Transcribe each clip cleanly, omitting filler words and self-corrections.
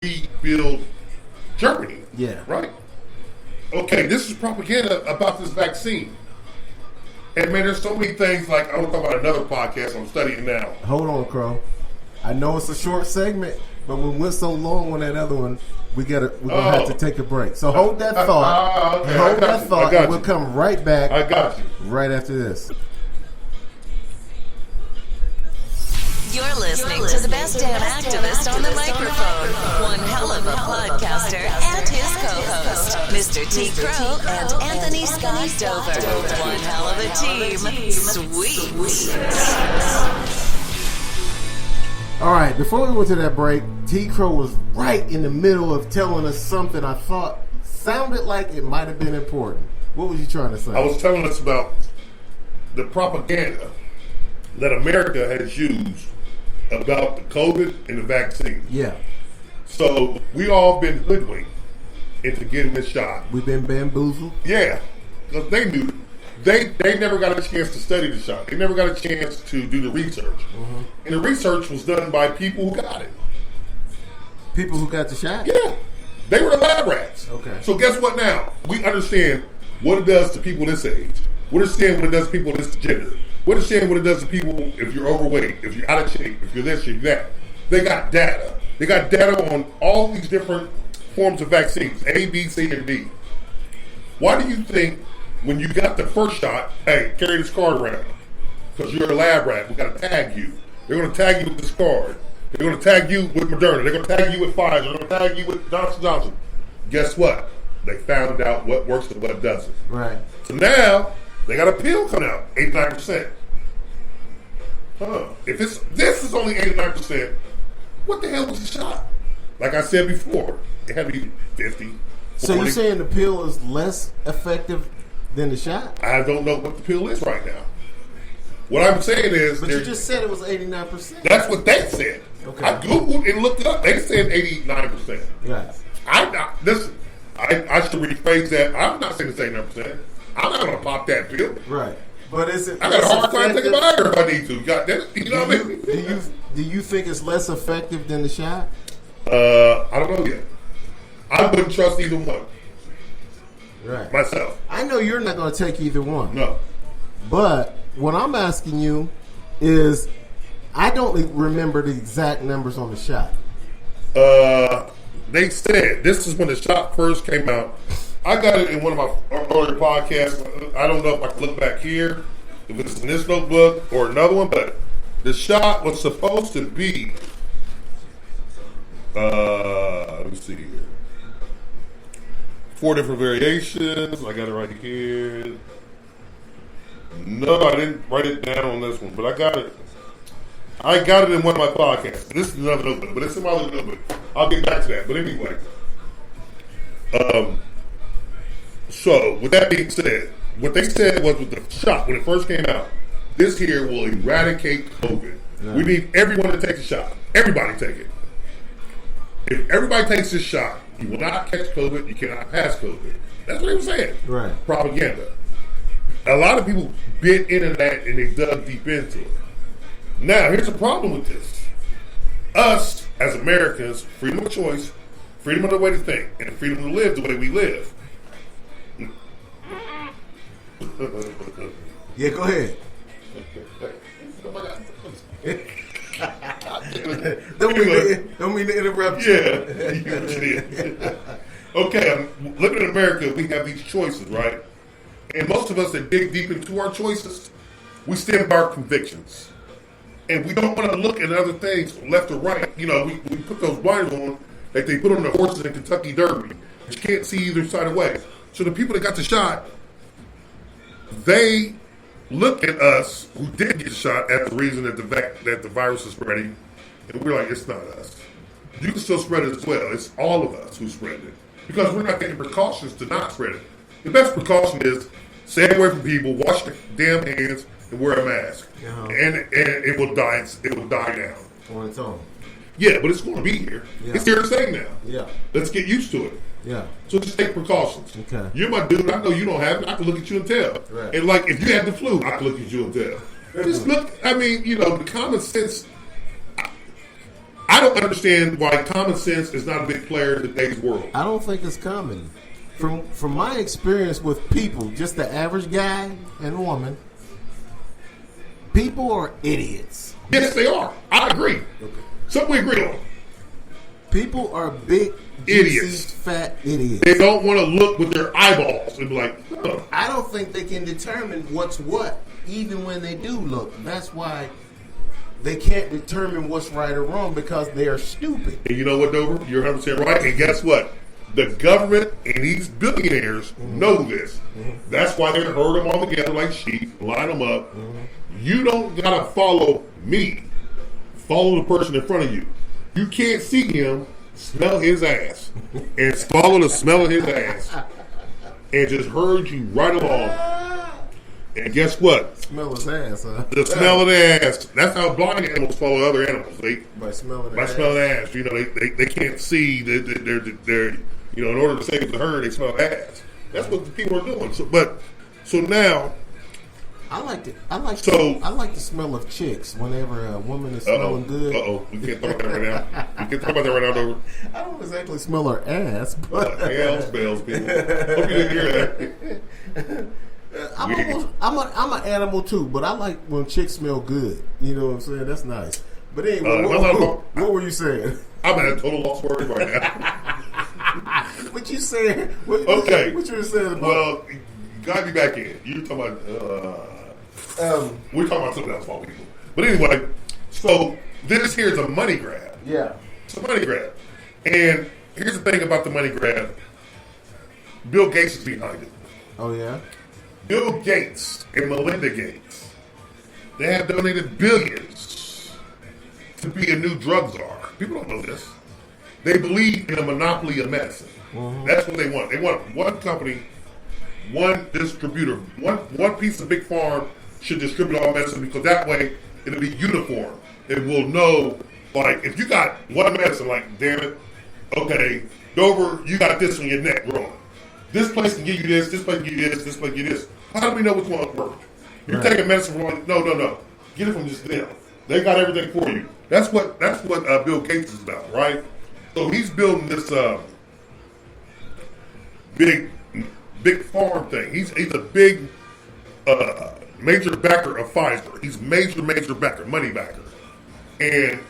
rebuild Germany. Yeah. Right? Okay, this is propaganda about this vaccine. And man, there's so many things. Like, I want to talk about another podcast I'm studying now. Hold on, Crow. I know it's a short segment, but we went so long on that other one, we're gonna have to take a break. So hold that thought. Okay, hold that thought, and we'll come right back. I got you. Right after this. You're listening to the best damn activist on the microphone. One hell of a podcaster and his co-host, Mr. T. Crow and Anthony Scott Dover. One hell of a team. Sweet. All right, before we went to that break, T. Crow was right in the middle of telling us something I thought sounded like it might have been important. What was you trying to say? I was telling us about the propaganda that America has used about the COVID and the vaccine. Yeah. So we all been hoodwinked into getting this shot. We've been bamboozled. Yeah, because they knew they never got a chance to study the shot. They never got a chance to do the research, and the research was done by people who got it. People who got the shot. Yeah, they were the lab rats. Okay. So guess what? Now we understand what it does to people this age. We understand what it does to people this gender. We understand what it does to people if you're overweight, if you're out of shape, if you're this, you're that. They got data. They got data on all these different forms of vaccines, A, B, C, and D. Why do you think when you got the first shot, hey, carry this card around? Because you're a lab rat. We got to tag you. They're going to tag you with this card. They're going to tag you with Moderna. They're going to tag you with Pfizer. They're going to tag you with Johnson & Johnson. Guess what? They found out what works and what doesn't. Right. So now they got a pill coming out, 89%. If this is only 89%, what the hell was the shot? Like I said before, it had to be 50. 40. So you're saying the pill is less effective than the shot? I don't know what the pill is right now. What I'm saying is... But you just said it was 89%. That's what they said. Okay. I Googled and looked it up. They said 89%. Right. Listen, I should rephrase that. I'm not saying it's 89%. I'm not going to pop that pill. Right. But is it? I got a hard time taking my anger if I need to. You know what I mean? Do you think it's less effective than the shot? I don't know yet. I wouldn't trust either one. Right. Myself. I know you're not going to take either one. No. But what I'm asking you is, I don't remember the exact numbers on the shot. They said, this is when the shot first came out. I got it in one of my earlier podcasts. I don't know if I can look back here, if it's in this notebook or another one, but the shot was supposed to be, let me see here. 4 different variations. I got it right here. No, I didn't write it down on this one, but I got it. I got it in one of my podcasts. This is another notebook, but it's in my other notebook. I'll get back to that. But anyway, so with that being said, what they said was with the shot when it first came out, this here will eradicate COVID. Yeah. We need everyone to take the shot. Everybody take it. If everybody takes this shot, you will not catch COVID. You cannot pass COVID. That's what they were saying. Right. Propaganda. A lot of people bit into that and they dug deep into it. Now, here's the problem with this. Us, as Americans, freedom of choice, freedom of the way to think, and freedom to live the way we live. Yeah, go ahead. Don't mean to interrupt you. Yeah, you did. Okay, living in America, we have these choices, right? And most of us that dig deep into our choices, we stand by our convictions. And we don't want to look at other things, left or right. You know, we put those blinders on like they put on the horses in Kentucky Derby. You can't see either side of the way. So the people that got the shot, they look at us who didn't get shot as the reason that the virus is spreading, and we're like, it's not us. You can still spread it as well. It's all of us who spread it because we're not taking precautions to not spread it. The best precaution is stay away from people, wash your damn hands, and wear a mask, and it will die. It will die down on its own. Yeah, but it's going to be here. Yeah. It's here to stay now. Yeah, let's get used to it. Yeah. So just take precautions. Okay. You're my dude. I know you don't have it. I can look at you and tell. Right. And like if you had the flu, I can look at you and tell. Just look. I mean, you know, the common sense. I I don't understand why common sense is not a big player in today's world. I don't think it's common. From my experience with people, just the average guy and woman, people are idiots. Yes, they are. I agree. Okay. Something we agree on. People are big, idiots, juicy, fat idiots. They don't want to look with their eyeballs and be like, huh. I don't think they can determine what's what, even when they do look. That's why they can't determine what's right or wrong, because they are stupid. And you know what, Dover? You're 100% right. And guess what? The government and these billionaires know this. That's why they herd them all together like sheep, line them up. You don't got to follow me. Follow the person in front of you. You can't see him, smell his ass, and follow the smell of his ass, and just herd you right along. And guess what? Smell his ass, huh? The smell of the ass. That's how blind animals follow other animals. By smelling the ass. You know, they can't see. They're you know, in order to save the herd, they smell ass. That's what the people are doing. So now, I like the smell of chicks whenever a woman is smelling good. We can't talk about that right now. We can't talk about that right now, Dover. I don't exactly smell her ass, but hell smells, people. Hope you didn't hear that. I'm an animal too, but I like when chicks smell good. You know what I'm saying? That's nice. But anyway, what were you saying? I'm at a total loss words right now. What you saying? Okay. What you were saying about? Well, you got me back in. You were talking about. We're talking about something else, all people. But anyway, so this here is a money grab. Yeah. It's a money grab. And here's the thing about the money grab. Bill Gates is behind it. Oh, yeah? Bill Gates and Melinda Gates, they have donated billions to be a new drug czar. People don't know this. They believe in a monopoly of medicine. That's what they want. They want one company, one distributor, one piece of big farm should distribute all medicine, because that way it'll be uniform. It will know, like, if you got one medicine, like, damn it, okay, Dover, you got this on your neck growing. This place can give you this place can give you this place can give you this. How do we know which one works? You're taking medicine from one, no. Get it from just them. They got everything for you. That's what Bill Gates is about, right? So he's building this big farm thing. He's a big major backer of Pfizer. He's major backer, money backer. And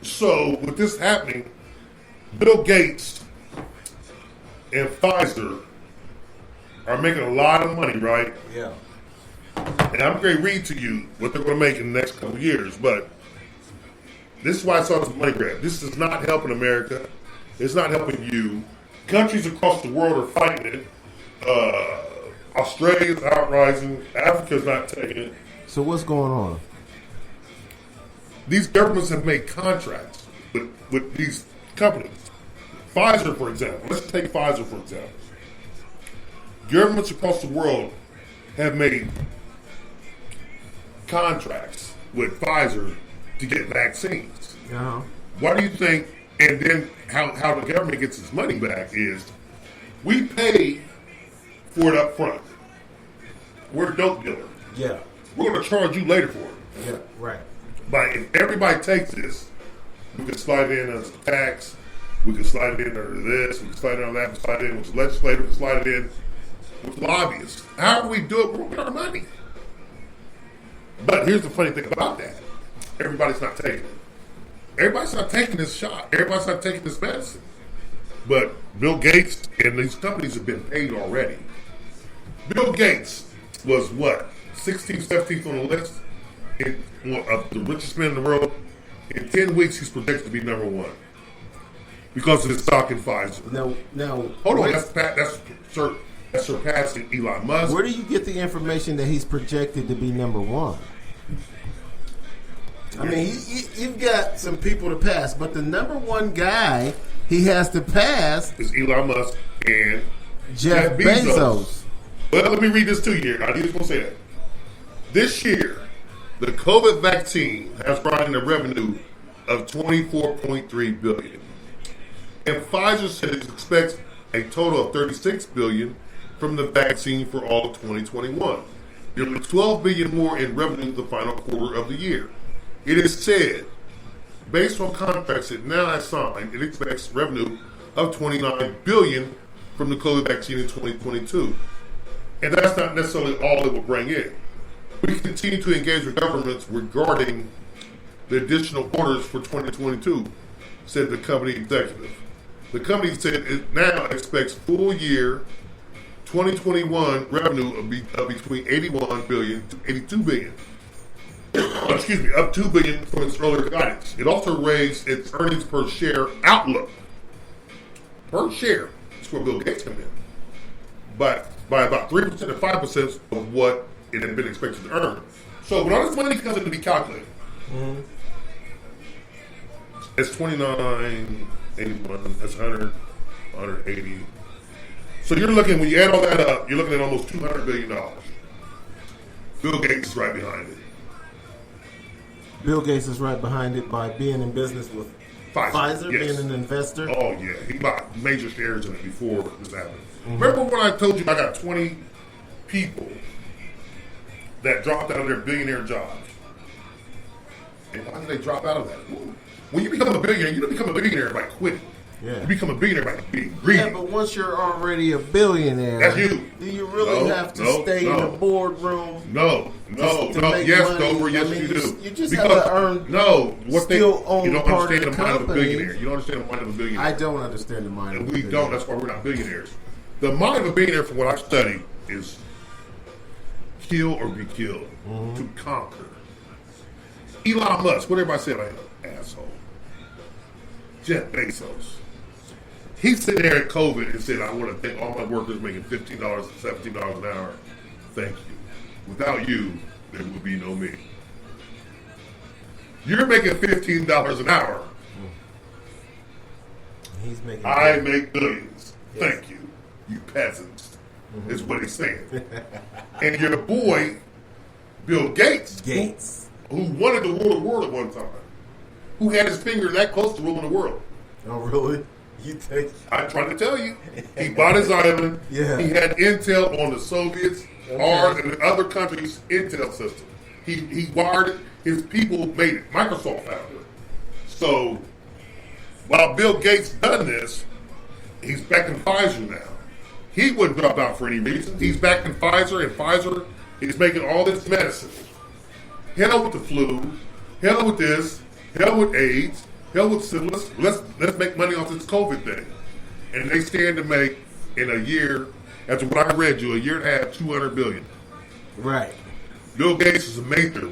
so with this happening, Bill Gates and Pfizer are making a lot of money, right? Yeah. And I'm going to read to you what they're going to make in the next couple of years, but this is why I saw this money grab. This is not helping America. It's not helping you. Countries across the world are fighting it. Australia's outrising. Africa's not taking it. So what's going on? These governments have made contracts with these companies. Pfizer, for example. Let's take Pfizer, for example. Governments across the world have made contracts with Pfizer to get vaccines. Uh-huh. Why do you think, and then how the government gets its money back is, we pay for it up front. We're a dope dealer. Yeah. We're going to charge you later for it. Yeah, right. But if everybody takes this, we can slide it in as a tax, we can slide it in under this, we can slide it on that, we can slide it in with the legislature, we can slide it in with lobbyists. However we do it, we're going to our money. But here's the funny thing about that. Everybody's not taking it. Everybody's not taking this shot. Everybody's not taking this medicine. But Bill Gates and these companies have been paid already. Bill Gates was what? 16th, 17th on the list of the richest man in the world. In 10 weeks, he's projected to be number one because of his stock in Pfizer. Now, hold on. That's surpassing Elon Musk. Where do you get the information that he's projected to be number one? I mean, you've got some people to pass, but the number one guy he has to pass is Elon Musk and Jeff Bezos. Well, let me read this to you. I just want to say that. This year, the COVID vaccine has brought in a revenue of $24.3 billion. And Pfizer said it expects a total of $36 billion from the vaccine for all of 2021. Nearly $12 billion more in revenue the final quarter of the year. It is said based on contracts it now has signed, it expects revenue of $29 billion from the COVID vaccine in 2022. And that's not necessarily all it will bring in. We continue to engage with governments regarding the additional orders for 2022, said the company executive. The company said it now expects full year 2021 revenue of between 81 billion to 82 billion. Excuse me, up 2 billion from its earlier guidance. It also raised its earnings per share outlook. Per share, that's where Bill Gates came in. But by about 3% to 5% of what it had been expected to earn. So when all this money comes in to be calculated, it's 29, 81, that's 100, 180. So you're looking, when you add all that up, you're looking at almost $200 billion. Bill Gates is right behind it. Bill Gates is right behind it by being in business with Pfizer, yes. Being an investor. Oh, yeah. He bought major shares in it before this happened. Remember when I told you I got 20 people that dropped out of their billionaire jobs? And why did they drop out of that? When you become a billionaire, you don't become a billionaire by quitting. Yeah. You become a billionaire by being greedy. Yeah, but once you're already a billionaire, that's you. Do you really have to stay in the boardroom? No. Yes, Dover, yes, you do. You just have to earn. You don't understand the mind of a billionaire. You don't understand the mind of a billionaire. I don't understand the mind of a billionaire. We don't. That's why we're not billionaires. The mind of a billionaire, from what I studied, is kill or be killed, to conquer. Elon Musk, what everybody said, asshole. Jeff Bezos. He sitting there at COVID and said, I want to thank all my workers making $15, $17 an hour. Thank you. Without you, there would be no me. You're making $15 an hour. He's making I make billions. Yes. Thank you, you peasants, is what he's saying. And your boy, Bill Gates, who wanted to rule the world at one time, who had his finger that close to ruling the world. Oh, really? You think? I'm trying to tell you. He bought his island. Yeah. He had intel on the Soviets, ours, and the other countries' intel system. He wired it. His people made it. Microsoft found it. So, while Bill Gates done this, he's backing Pfizer now. He wouldn't drop out for any reason. He's backing Pfizer, and Pfizer is making all this medicine. Hell with the flu. Hell with this. Hell with AIDS. Hell with syphilis. Let's make money off this COVID thing. And they stand to make, in a year, after what I read you, a year and a half, $200 billion. Right. Bill Gates is a major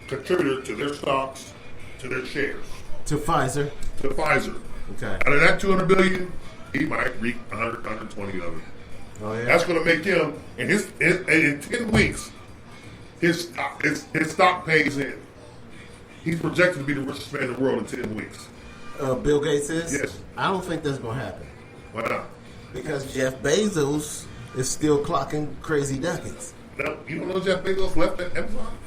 contributor to their stocks, to their shares. To Pfizer. Okay. Out of that $200 billion, he might reap 100, 120 of it. Oh yeah. That's going to make him, in 10 weeks, his stock pays in. He's projected to be the richest man in the world in 10 weeks. Bill Gates is? Yes. I don't think that's going to happen. Why not? Because Jeff Bezos is still clocking crazy ducats. No, you don't know Jeff Bezos left at Amazon?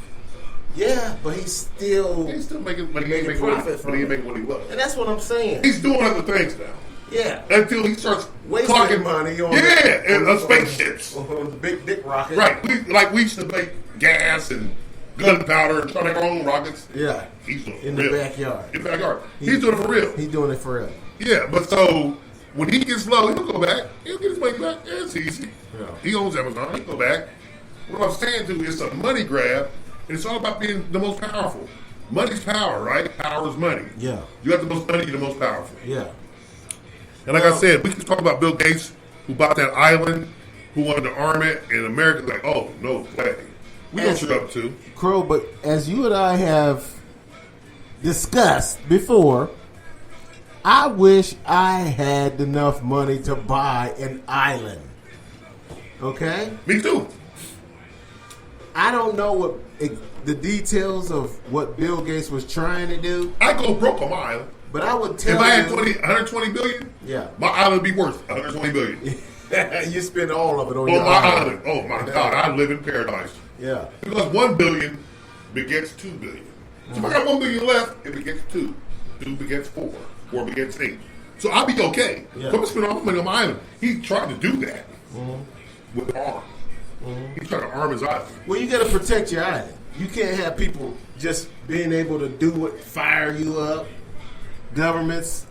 Yeah, but he's still making money. Making profit from it. Making what he was. And that's what I'm saying. He's doing other things now. Yeah. Until he starts wasting clocking money on and spaceships. On the big dick rocket. Right. We used to make gas and gunpowder and try to make our own rockets. Yeah. He's doing it in for the real. backyard. In the backyard. He's doing it for real. He's doing it for real. Yeah, but so when he gets low, he'll go back. He'll get his money back. Yeah, it's easy. Yeah. He owns Amazon. He'll go back. What I'm saying to you, it's a money grab, and it's all about being the most powerful. Money's power, right? Power is money. Yeah. You have the most money, you're the most powerful. Yeah. And like I said, we can talk about Bill Gates, who bought that island, who wanted to arm it, and America's like, oh, no way. We don't shut up to. Crow, but as you and I have discussed before, I wish I had enough money to buy an island. Okay? Me too. I don't know what the details of what Bill Gates was trying to do. I go broke on my island. But I would tell if I had 120 billion, yeah, my island would be worth 120 billion. You spend all of it on your my island. Oh my God, I live in paradise. Yeah. Because 1 billion begets 2 billion. So if I got 1 billion left, it begets 2. 2 begets 4. 4 begets 8. So I'll be okay. Yeah. So I'm going to spend all my money on my island. He tried to do that with arm. He's trying to arm his island. Well, you got to protect your island. You can't have people just being able to do it, fire you up. Governments